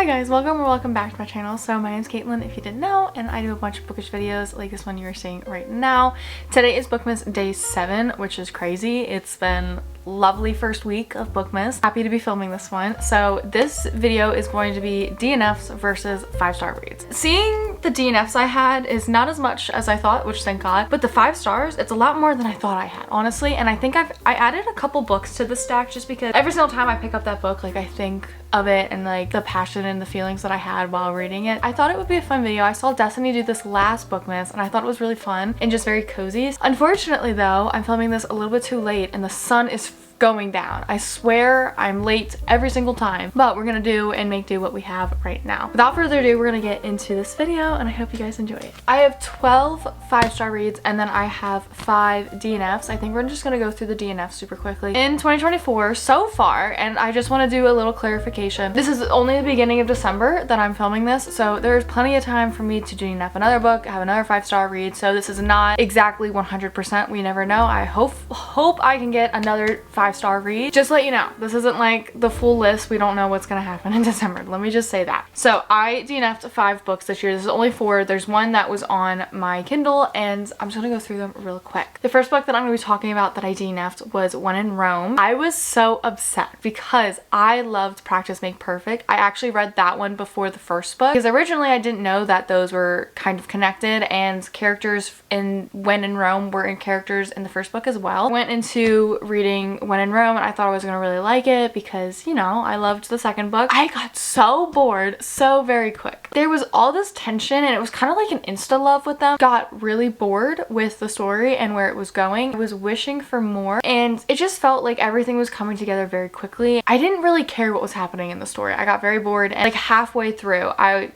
guys, welcome back to my channel. So my name's Caitlin, if you didn't know, and I do a bunch of bookish videos like this one you're seeing right now. Today is Bookmas day 7, which is crazy. It's been lovely first week of Bookmas. Happy to be filming this one. So this video is going to be DNFs versus 5-star reads. Seeing the DNFs I had is not as much as I thought, which thank God, but the 5 stars, it's a lot more than I thought I had, honestly. And I think I added a couple books to the stack just because every single time I pick up that book, like I think of it and like the passion and the feelings that I had while reading it. I thought it would be a fun video. I saw Destiny do this last Bookmas and I thought it was really fun and just very cozy. Unfortunately though, I'm filming this a little bit too late and the sun is going down. I swear I'm late every single time, but we're gonna do and make do what we have right now. Without further ado, we're gonna get into this video and I hope you guys enjoy it. I have 12 5-star reads and then I have 5 DNFs. I think we're just gonna go through the DNFs super quickly. In 2024 so far, and I just want to do a little clarification. This is only the beginning of December that I'm filming this, so there's plenty of time for me to DNF another book, have another 5-star read, so this is not exactly 100%. We never know. I hope I can get another 5-star read. Just to let you know, this isn't like the full list. We don't know what's gonna happen in December. Let me just say that. So I DNF'd 5 books this year. This is only 4. There's one that was on my Kindle and I'm just gonna go through them real quick. The first book that I'm gonna be talking about that I DNF'd was When in Rome. I was so upset because I loved Practice Make Perfect. I actually read that one before the first book because originally I didn't know that those were kind of connected and characters in When in Rome were in characters in the first book as well. I went into reading When in Rome and I thought I was gonna really like it because, you know, I loved the second book. I got so bored so very quick. There was all this tension and it was kind of like an insta love with them. Got really bored with the story and where it was going. I was wishing for more and it just felt like everything was coming together very quickly. I didn't really care what was happening in the story. I got very bored and like halfway through I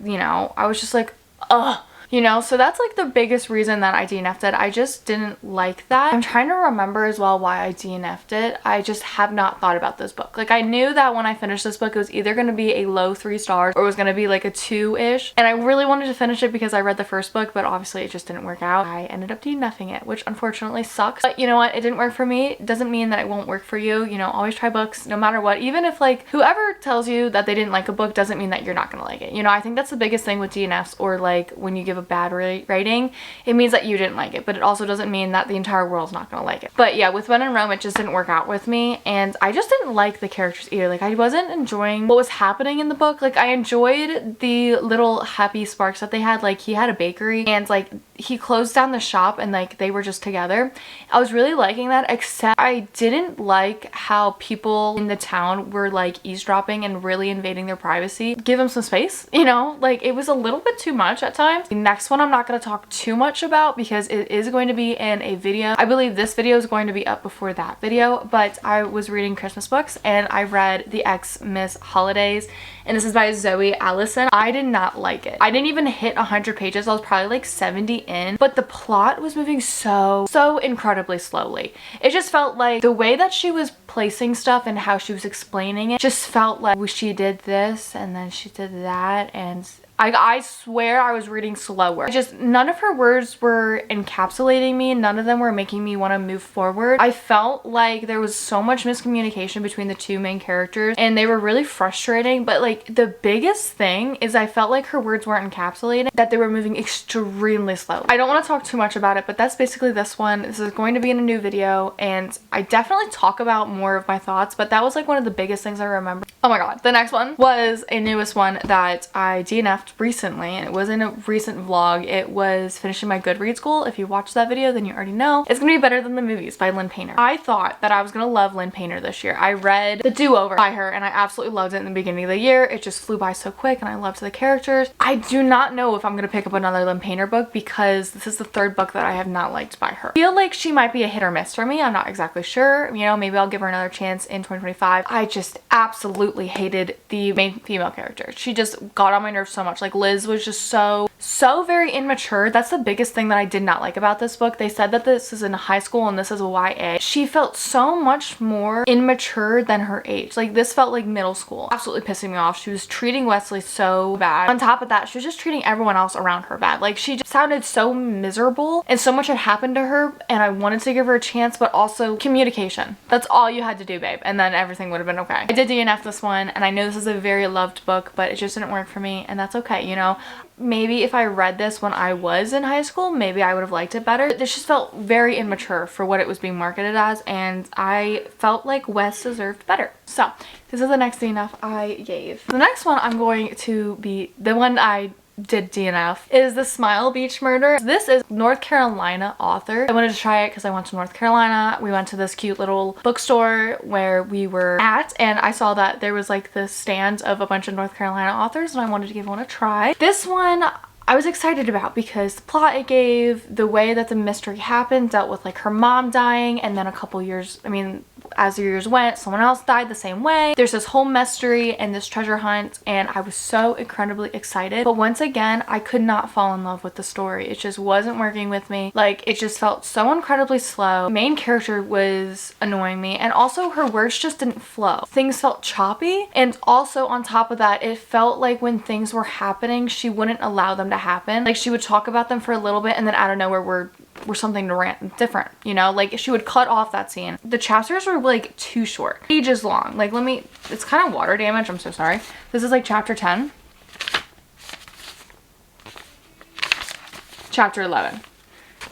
was just like, ugh. You know, so that's like the biggest reason that I DNF'd it. I just didn't like that. I'm trying to remember as well why I DNF'd it. I just have not thought about this book. Like I knew that when I finished this book, it was either going to be a low 3 stars or it was going to be like a 2-ish. And I really wanted to finish it because I read the first book, but obviously it just didn't work out. I ended up DNF'ing it, which unfortunately sucks. But you know what? It didn't work for me. It doesn't mean that it won't work for you. You know, always try books no matter what. Even if like whoever tells you that they didn't like a book doesn't mean that you're not going to like it. You know, I think that's the biggest thing with DNFs or like when you give a bad rating, it means that you didn't like it, but it also doesn't mean that the entire world's not gonna like it. But yeah, with When in Rome, it just didn't work out with me and I just didn't like the characters either. Like I wasn't enjoying what was happening in the book. Like I enjoyed the little happy sparks that they had. Like he had a bakery and like he closed down the shop and like they were just together. I was really liking that, except I didn't like how people in the town were like eavesdropping and really invading their privacy. Give them some space, you know? Like it was a little bit too much at times. The next one I'm not going to talk too much about because it is going to be in a video. I believe this video is going to be up before that video, but I was reading Christmas books and I read The Xmas Holidays and this is by Zoe Allison. I did not like it. I didn't even hit 100 pages. I was probably like 70 in, but the plot was moving so incredibly slowly. It just felt like the way that she was placing stuff and how she was explaining it just felt like she did this and then she did that, and I swear I was reading slower. Just none of her words were encapsulating me. None of them were making me want to move forward. I felt like there was so much miscommunication between the 2 main characters and they were really frustrating. But like the biggest thing is I felt like her words weren't encapsulated, that they were moving extremely slow. I don't want to talk too much about it, but that's basically this one. This is going to be in a new video and I definitely talk about more of my thoughts, but that was like one of the biggest things I remember. Oh my god. The next one was a newest one that I DNF'd recently and it wasn't a recent vlog. It was finishing my Goodreads goal. If you watched that video then you already know it's gonna be better than the movies by Lynn Painter. I thought that I was gonna love Lynn Painter this year. I read The Do-Over by her and I absolutely loved it in the beginning of the year. It just flew by so quick and I loved the characters. I do not know if I'm gonna pick up another Lynn Painter book because this is the 3rd book that I have not liked by her. I feel like she might be a hit or miss for me. I'm not exactly sure. You know, maybe I'll give her another chance in 2025. I just absolutely hated the main female character. She just got on my nerves so much. Like Liz was just so so very immature. That's the biggest thing that I did not like about this book. They said that this is in high school and this is a YA. She felt so much more immature than her age. Like this felt like middle school. Absolutely pissing me off. She was treating Wesley so bad. On top of that, she was just treating everyone else around her bad. Like she just sounded so miserable and so much had happened to her, and I wanted to give her a chance, but also communication. That's all you had to do, babe, and then everything would have been okay. I did DNF this one, and I know this is a very loved book, but it just didn't work for me, and that's okay, you know. Maybe if I read this when I was in high school, maybe I would have liked it better. This just felt very immature for what it was being marketed as, and I felt like Wes deserved better. So this is the next DNF I gave. The next one I'm going to be the one I did DNF is The Smile Beach Murder. This is North Carolina author. I wanted to try it because I went to North Carolina. We went to this cute little bookstore where we were at, and I saw that there was like this stand of a bunch of North Carolina authors, and I wanted to give one a try. This one I was excited about because the plot it gave, the way that the mystery happened, dealt with like her mom dying, and then a couple years, as the years went, someone else died the same way. There's this whole mystery and this treasure hunt, and I was so incredibly excited. But once again, I could not fall in love with the story. It just wasn't working with me. Like, it just felt so incredibly slow. The main character was annoying me, and also her words just didn't flow. Things felt choppy, and also on top of that, it felt like when things were happening, she wouldn't allow them to happen. Like, she would talk about them for a little bit, and then out of nowhere, we're something different, you know? Like, she would cut off that scene. The chapters were like too short, pages long. Like, it's kind of water damage, I'm so sorry. This is like chapter 10, chapter 11.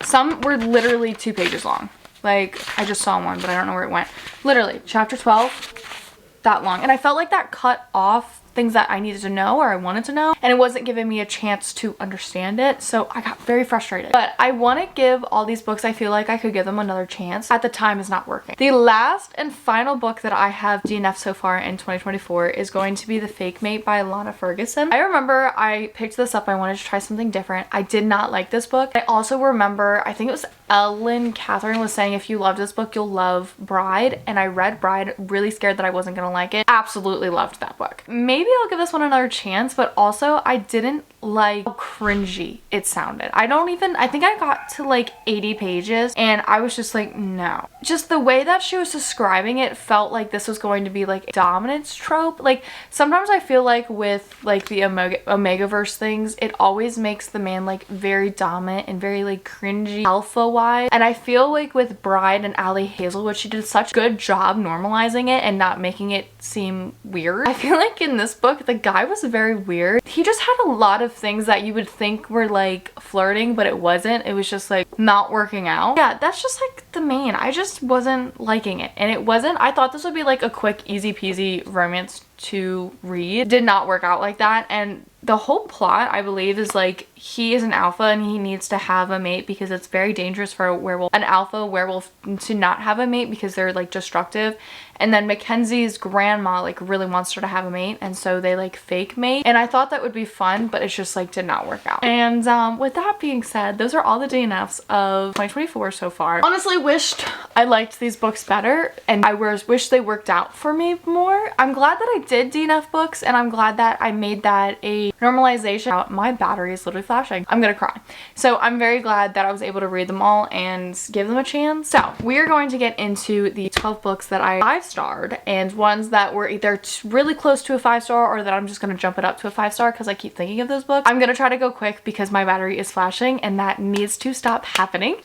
Some were literally 2 pages long. Like, I just saw one, but I don't know where it went. Literally chapter 12, that long, and I felt like that cut off things that I needed to know or I wanted to know, and it wasn't giving me a chance to understand it, so I got very frustrated. But I want to give all these books, I feel like I could give them another chance. At the time is not working. The last and final book that I have DNF so far in 2024 is going to be The Fake Mate by Lana Ferguson. I remember I picked this up, I wanted to try something different. I did not like this book. I also remember, I think it was Ellen Catherine was saying, if you love this book, you'll love Bride, and I read Bride, really scared that I wasn't gonna like it. Absolutely loved that book. Maybe I'll give this one another chance, but also I didn't like how cringy it sounded. I think I got to like 80 pages and I was just like, no. Just the way that she was describing it felt like this was going to be like a dominance trope. Like, sometimes I feel like with like the Omegaverse things, it always makes the man like very dominant and very like cringy alpha wise, and I feel like with Bride and Ali Hazelwood, she did such a good job normalizing it and not making it seem weird. I feel like in this book, the guy was very weird. He just had a lot of things that you would think were like flirting, but it wasn't. It was just like not working out. Yeah, that's just like the main. I just wasn't liking it, and it wasn't. I thought this would be like a quick easy peasy romance to read. It did not work out like that, and the whole plot, I believe, is like he is an alpha and he needs to have a mate because it's very dangerous for an alpha werewolf to not have a mate because they're like destructive. And then Mackenzie's grandma like really wants her to have a mate, and so they like fake mate, and I thought that would be fun, but it's just like did not work out. And with that being said, those are all the DNFs of 2024 so far. Honestly wished I liked these books better, and I wish they worked out for me more. I'm glad that I did DNF books, and I'm glad that I made that a normalization. My battery is literally flashing. I'm gonna cry. So I'm very glad that I was able to read them all and give them a chance. So we are going to get into the 12 books that I 5-starred, and ones that were either really close to a 5-star or that I'm just gonna jump it up to a 5-star because I keep thinking of those books. I'm gonna try to go quick because my battery is flashing, and that needs to stop happening.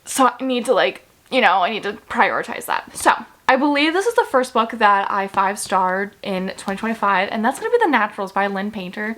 So I need to I need to prioritize that. So I believe this is the first book that I 5-starred in 2025, and that's gonna be The Naturals by Lynn Painter.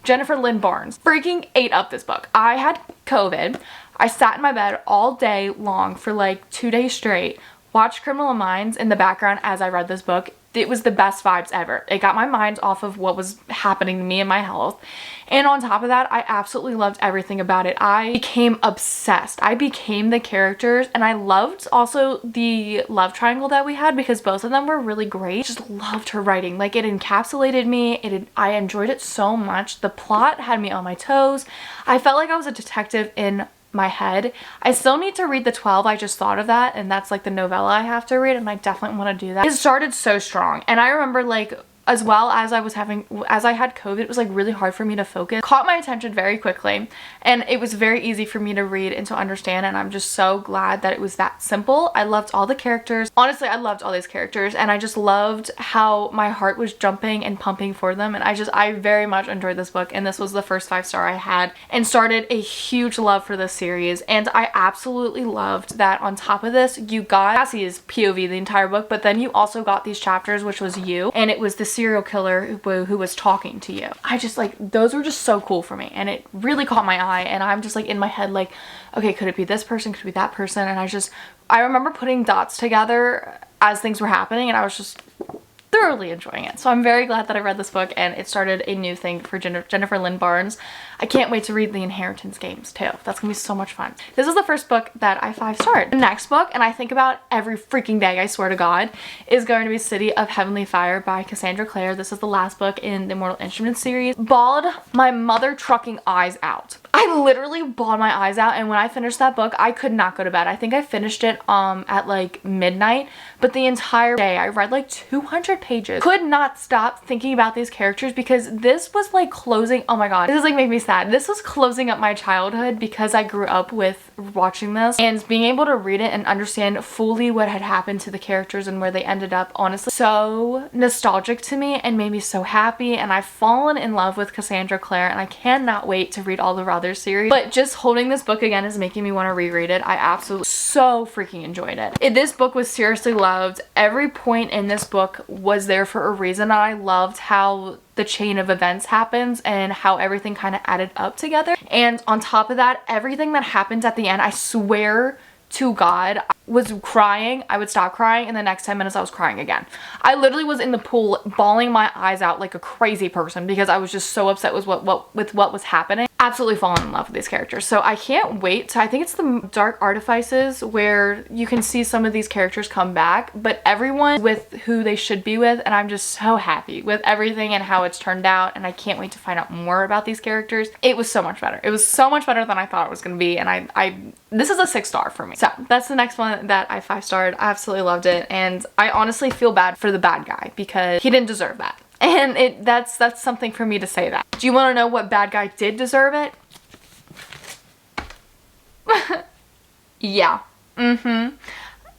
Jennifer Lynn Barnes freaking ate up this book. I had COVID. I sat in my bed all day long for like 2 days straight, watched Criminal Minds in the background as I read this book. It was the best vibes ever. It got my mind off of what was happening to me and my health. And on top of that, I absolutely loved everything about it. I became obsessed. I became the characters, and I loved also the love triangle that we had because both of them were really great. Just loved her writing. Like, it encapsulated me. I enjoyed it so much. The plot had me on my toes. I felt like I was a detective in my head. I still need to read the 12. I just thought of that, and that's like the novella I have to read, and I definitely want to do that. It started so strong, and I remember like as well as as I had COVID, it was like really hard for me to focus. Caught my attention very quickly, and it was very easy for me to read and to understand, and I'm just so glad that it was that simple. I loved all the characters. Honestly, I loved all these characters, and I just loved how my heart was jumping and pumping for them, and I very much enjoyed this book, and this was the first 5-star I had, and started a huge love for this series. And I absolutely loved that on top of this, you got Cassie's POV the entire book, but then you also got these chapters, which was you, and it was the serial killer who was talking to you. I just like, those were just so cool for me, and it really caught my eye, and I'm just like in my head like, okay, could it be this person, could it be that person? And I remember putting dots together as things were happening, and I was just thoroughly enjoying it. So I'm very glad that I read this book, and it started a new thing for Jennifer Lynn Barnes. I can't wait to read the Inheritance games too. That's gonna be so much fun. This is the first book that I 5-starred. The next book, and I think about every freaking day, I swear to God, is going to be City of Heavenly Fire by Cassandra Clare. This is the last book in the Mortal Instruments series. Bawled my mother trucking eyes out. I literally bawled my eyes out, and when I finished that book, I could not go to bed. I think I finished it at like midnight, but the entire day I read like 200 pages. Could not stop thinking about these characters, because this was like closing, oh my god, this is like making me sad. This was closing up my childhood, because I grew up with watching this, and being able to read it and understand fully what had happened to the characters and where they ended up, honestly, so nostalgic to me and made me so happy. And I've fallen in love with Cassandra Clare, and I cannot wait to read all of her other series. But just holding this book again is making me want to reread it. I absolutely so freaking enjoyed it. This book was seriously loved. Every point in this book was there for a reason. I loved how the chain of events happens and how everything kind of added up together. And on top of that, everything that happens at the end, I swear to God, I was crying. I would stop crying, and the next 10 minutes I was crying again. I literally was in the pool bawling my eyes out like a crazy person, because I was just so upset with what was happening. Absolutely fallen in love with these characters. So I can't wait to, I think it's the Dark Artifices, where you can see some of these characters come back, but everyone with who they should be with, and I'm just so happy with everything and how it's turned out, and I can't wait to find out more about these characters. It was so much better. It was so much better than I thought it was going to be, and this is a 6-star for me. So that's the next one that I 5-starred. I absolutely loved it, and I honestly feel bad for the bad guy, because he didn't deserve that. And that's something for me to say that. Do you want to know what bad guy did deserve it? Yeah.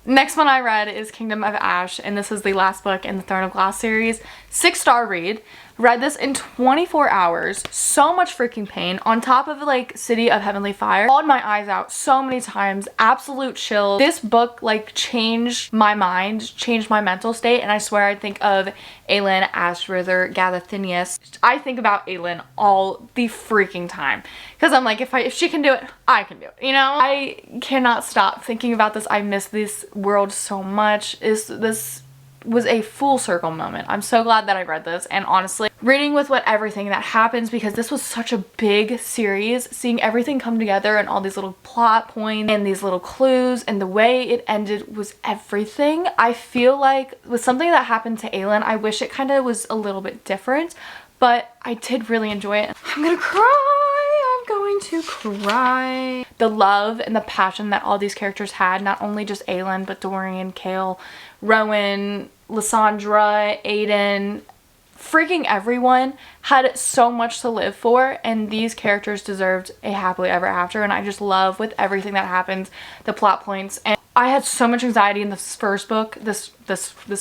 Next one I read is Kingdom of Ash, and this is the last book in the Throne of Glass series. 6-star read. Read this in 24 hours. So much freaking pain. On top of like City of Heavenly Fire. Bawled my eyes out so many times. Absolute chills. This book like changed my mind, changed my mental state, and I swear I think of Aelin, Ashrither, Galathinius. I think about Aelin all the freaking time, because I'm like, if she can do it, I can do it, you know? I cannot stop thinking about this. I miss this world so much. This was a full circle moment. I'm so glad that I read this, and honestly, reading with everything that happens, because this was such a big series, seeing everything come together and all these little plot points and these little clues, and the way it ended was everything. I feel like with something that happened to Aelin, I wish it kind of was a little bit different, but I did really enjoy it. I'm gonna cry. I'm going to cry. The love and the passion that all these characters had, not only just Aelin, but Dorian, Kale, Rowan, Lysandra, Aiden, freaking everyone had so much to live for, and these characters deserved a happily ever after. And I just love with everything that happens, the plot points. And I had so much anxiety in this first book, this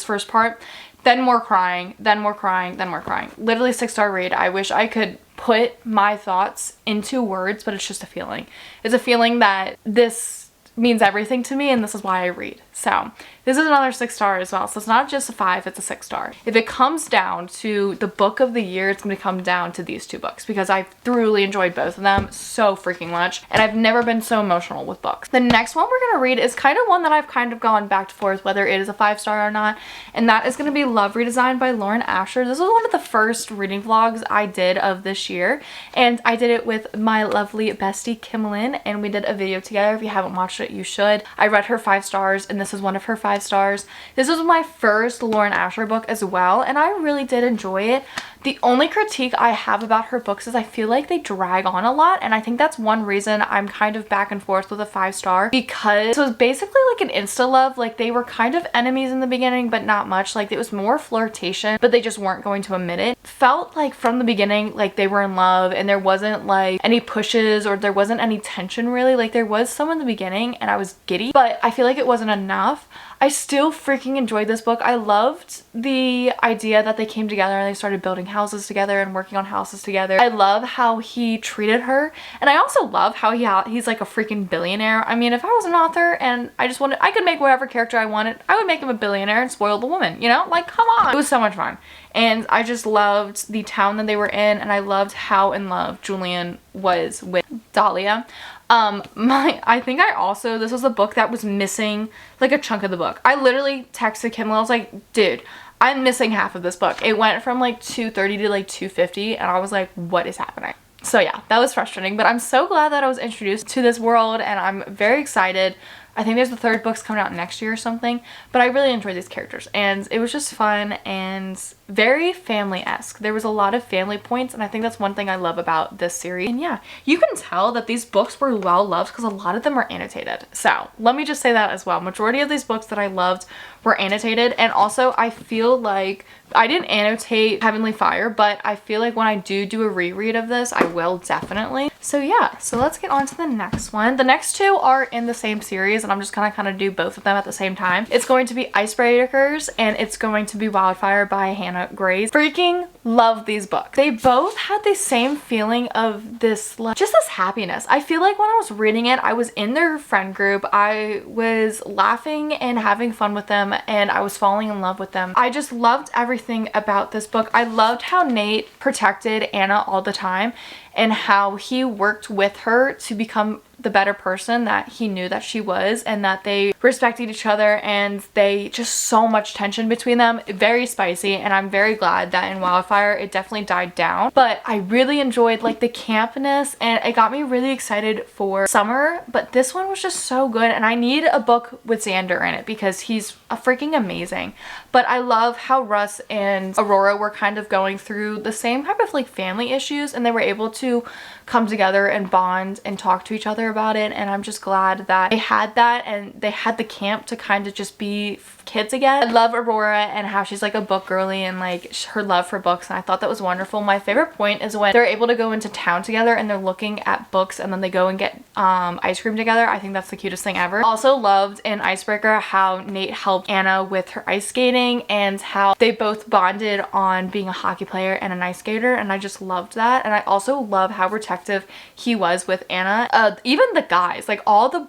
first part, then more crying, then more crying, then more crying. Literally 6-star read. I wish I could put my thoughts into words, but it's just a feeling. It's a feeling that this means everything to me, and this is why I read. So this is another 6-star as well. So it's not just a 5, it's a 6-star. If it comes down to the book of the year, it's going to come down to these two books, because I thoroughly enjoyed both of them so freaking much, and I've never been so emotional with books. The next one we're going to read is kind of one that I've kind of gone back and forth whether it is a 5-star or not, and that is going to be Love Redesigned by Lauren Asher. This was one of the first reading vlogs I did of this year, and I did it with my lovely bestie Kim Lynn, and we did a video together. If you haven't watched it, you should. I read her 5 stars, and this is one of her 5 stars. This was my first Lauren Asher book as well, and I really did enjoy it. The only critique I have about her books is I feel like they drag on a lot, and I think that's one reason I'm kind of back and forth with a 5-star, because it was basically like an insta love. Like they were kind of enemies in the beginning, but not much. Like it was more flirtation, but they just weren't going to admit it. Felt like from the beginning like they were in love, and there wasn't like any pushes or there wasn't any tension really. Like there was some in the beginning and I was giddy, but I feel like it wasn't enough. I still freaking enjoyed this book. I loved the idea that they came together and they started building houses together and working on houses together. I love how he treated her, and I also love how he's like a freaking billionaire. I mean, if I was an author and I could make whatever character I wanted, I would make him a billionaire and spoil the woman, you know? Like, come on. It was so much fun. And I just loved the town that they were in, and I loved how in love Julian was with Dahlia. I think this was a book that was missing like a chunk of the book. I literally texted Kim, I was like, dude, I'm missing half of this book. It went from like 230 to like 250, and I was like, what is happening? So yeah, that was frustrating, but I'm so glad that I was introduced to this world, and I'm very excited. I think there's the 3rd book's coming out next year or something, but I really enjoyed these characters, and it was just fun and very family-esque. There was a lot of family points, and I think that's one thing I love about this series. And yeah, you can tell that these books were well loved because a lot of them are annotated. So let me just say that as well. Majority of these books that I loved were annotated, and also I feel like I didn't annotate Heavenly Fire, but I feel like when I do a reread of this, I will definitely. So yeah, so let's get on to the next one. The next 2 are in the same series, and I'm just gonna kind of do both of them at the same time. It's going to be Icebreakers, and it's going to be Wildfire by Hannah Grace. Freaking love these books. They both had the same feeling of this, like, just this happiness. I feel like when I was reading it, I was in their friend group. I was laughing and having fun with them, and I was falling in love with them. I just loved everything about this book. I loved how Nate protected Anna all the time, and how he worked with her to become the better person that he knew that she was, and that they respected each other, and they just so much tension between them. Very spicy, and I'm very glad that in Wildfire it definitely died down. But I really enjoyed like the campness, and it got me really excited for summer. But this one was just so good, and I need a book with Xander in it because he's freaking amazing. But I love how Russ and Aurora were kind of going through the same type of like family issues, and they were able to come together and bond and talk to each other about it. And I'm just glad that they had that, and they had the camp to kind of just be kids again. I love Aurora and how she's like a book girly, and like her love for books, and I thought that was wonderful. My favorite point is when they're able to go into town together and they're looking at books, and then they go and get ice cream together. I think that's the cutest thing ever. Also loved in Icebreaker how Nate helped Anna with her ice skating, and how they both bonded on being a hockey player and an ice skater, and I just loved that. And I also love how protective he was with Anna. Even the guys, like all the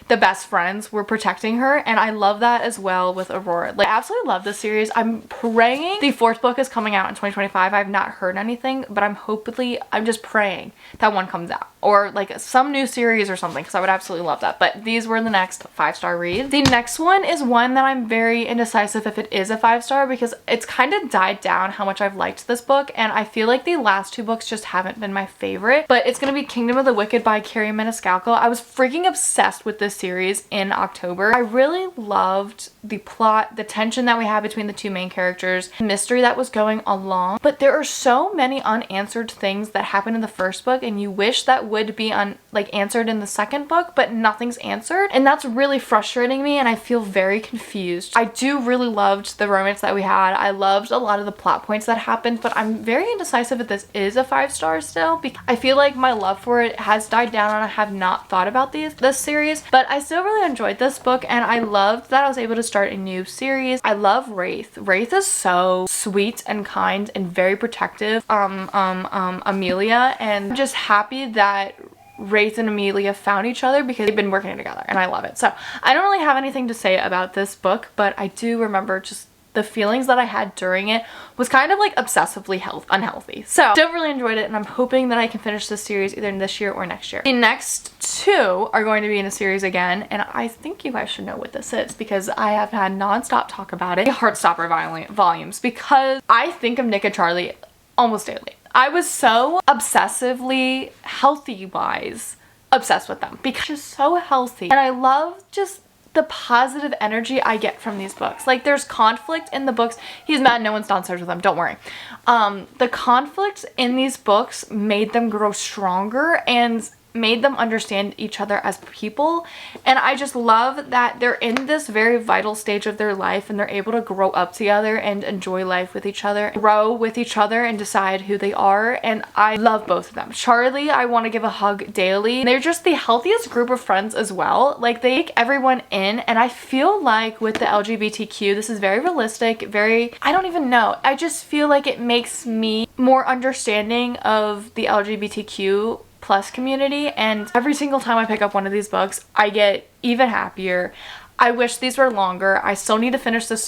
the best friends were protecting her, and I love that as well with Aurora. Like, I absolutely love this series. I'm praying the 4th book is coming out in 2025. I've not heard anything, but I'm just praying that one comes out, or like some new series or something, because I would absolutely love that. But these were the next 5-star reads. The next one is one that I'm very indecisive if it is a 5-star, because it's kind of died down how much I've liked this book, and I feel like the last 2 books just haven't been my favorite. But it's gonna be Kingdom of the Wicked by Carrie Maniscalco. I was freaking obsessed with this series in October. I really loved the plot, the tension that we had between the 2 main characters, the mystery that was going along. But there are so many unanswered things that happened in the 1st book, and you wish that would be answered in the 2nd book, but nothing's answered, and that's really frustrating me, and I feel very confused. I do really loved the romance that we had. I loved a lot of the plot points that happened, but I'm very indecisive if this is a 5-star still, because I feel like my love for it has died down, and I have not thought about this series. But I still really enjoyed this book, and I loved that I was able to start a new series. I love Wraith. Wraith is so sweet and kind and very protective. Amelia, and I'm just happy that Wraith and Amelia found each other because they've been working together, and I love it. So I don't really have anything to say about this book, but I do remember just the feelings that I had during it was kind of like obsessively unhealthy. So still really enjoyed it, and I'm hoping that I can finish this series either this year or next year. The next 2 are going to be in a series again, and I think you guys should know what this is because I have had non-stop talk about it. Heartstopper volumes, because I think of Nick and Charlie almost daily. I was so obsessively healthy-wise obsessed with them because they're so healthy, and I love just the positive energy I get from these books. Like, there's conflict in the books. He's mad no one's downstairs with him, don't worry. The conflict in these books made them grow stronger and made them understand each other as people, and I just love that they're in this very vital stage of their life and they're able to grow up together and enjoy life with each other, grow with each other and decide who they are, and I love both of them. Charlie, I want to give a hug daily. They're just the healthiest group of friends as well. Like, they take everyone in, and I feel like with the LGBTQ, this is very realistic, very, I don't even know, I just feel like it makes me more understanding of the LGBTQ plus community, and every single time I pick up one of these books I get even happier. I wish these were longer. I still need to finish the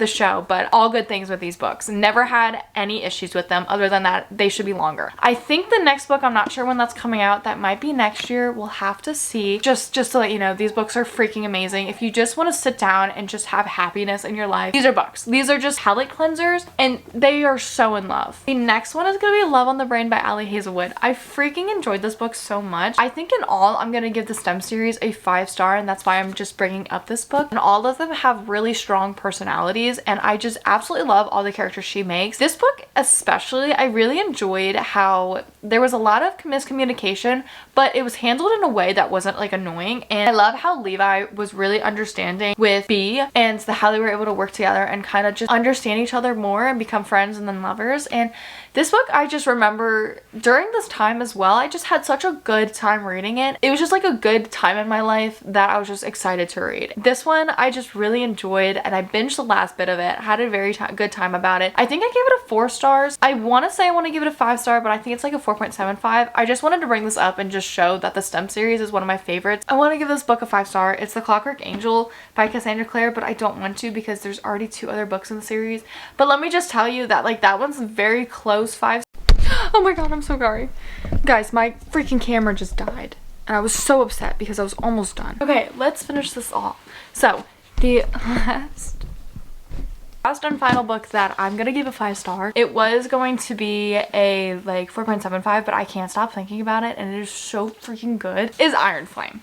show, but all good things with these books. Never had any issues with them other than that they should be longer. I think the next book, I'm not sure when that's coming out, that might be next year. We'll have to see. Just to let you know, these books are freaking amazing. If you just want to sit down and just have happiness in your life, these are books. These are just palate cleansers, and they are so in love. The next one is going to be Love on the Brain by Ali Hazelwood. I freaking enjoyed this book so much. I think in all, I'm going to give the STEM series a 5-star, and that's why I'm just bringing up this book. And all of them have really strong personalities, and I just absolutely love all the characters she makes. This book especially, I really enjoyed how there was a lot of miscommunication, but it was handled in a way that wasn't like annoying, and I love how Levi was really understanding with B and how they were able to work together and kind of just understand each other more and become friends and then lovers. And this book, I just remember during this time as well, I just had such a good time reading it. It was just like a good time in my life that I was just excited to read. This one I just really enjoyed, and I binged the last bit of it. Had a very good time about it. I think I gave it a 4 stars. I want to say I want to give it a 5-star, but I think it's like a 4.75. I just wanted to bring this up and just show that the STEM series is one of my favorites. I want to give this book a 5-star. It's The Clockwork Angel by Cassandra Clare, but I don't want to because there's already 2 other books in the series. But let me just tell you that like that one's very close 5. Oh my god, I'm so sorry. Guys, my freaking camera just died. And I was so upset because I was almost done. Okay, let's finish this off. So, the last and final book that I'm gonna give a 5-star, it was going to be a like 4.75, but I can't stop thinking about it and it is so freaking good, is Iron Flame.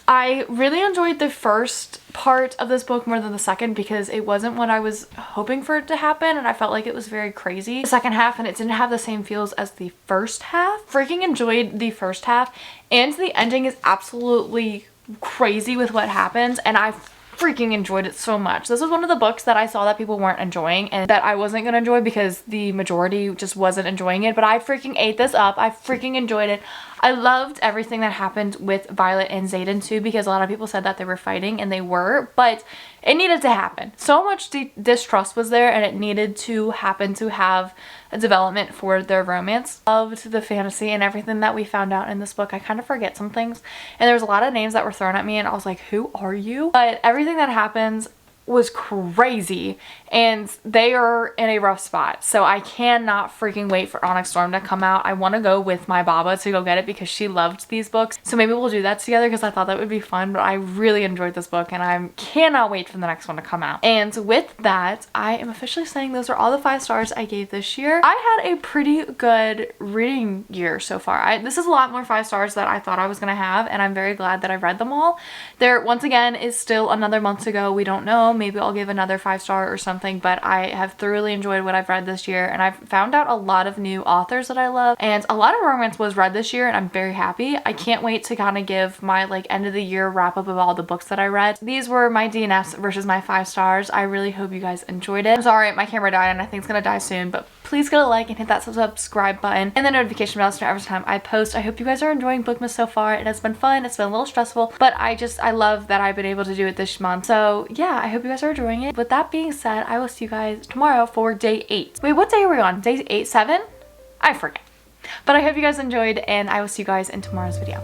I really enjoyed the first part of this book more than the second because it wasn't what I was hoping for it to happen, and I felt like it was very crazy the second half, and it didn't have the same feels as the first half. Freaking enjoyed the first half, and the ending is absolutely crazy with what happens, and I freaking enjoyed it so much. This was one of the books that I saw that people weren't enjoying and that I wasn't gonna enjoy because the majority just wasn't enjoying it, but I freaking ate this up. I freaking enjoyed it. I loved everything that happened with Violet and Xaden too, because a lot of people said that they were fighting, and they were, but it needed to happen. So much distrust was there, and it needed to happen to have a development for their romance. Loved the fantasy and everything that we found out in this book. I kind of forget some things, and there was a lot of names that were thrown at me, and I was like, who are you? But everything that happens was crazy, and they are in a rough spot, so I cannot freaking wait for Onyx Storm to come out. I want to go with my Baba to go get it because she loved these books, so maybe we'll do that together because I thought that would be fun. But I really enjoyed this book, and I cannot wait for the next one to come out. And with that, I am officially saying those are all the 5 stars I gave this year. I had a pretty good reading year so far. This is a lot more 5 stars that I thought I was gonna have, and I'm very glad that I read them all. There, once again, is still another month to go. We don't know. Maybe I'll give another 5-star or something, but I have thoroughly enjoyed what I've read this year, and I've found out a lot of new authors that I love, and a lot of romance was read this year, and I'm very happy. I can't wait to kind of give my like end of the year wrap up of all the books that I read. These were my DNFs versus my 5 stars. I really hope you guys enjoyed it. I'm sorry, my camera died, and I think it's gonna die soon, but please go like and hit that subscribe button and the notification bell to know every time I post. I hope you guys are enjoying Bookmas so far. It has been fun. It's been a little stressful, but I love that I've been able to do it this month. So yeah, I hope you guys are enjoying it. With that being said, I will see you guys tomorrow for day 8. Wait, what day are we on? Day 8, 7? I forget. But I hope you guys enjoyed, and I will see you guys in tomorrow's video.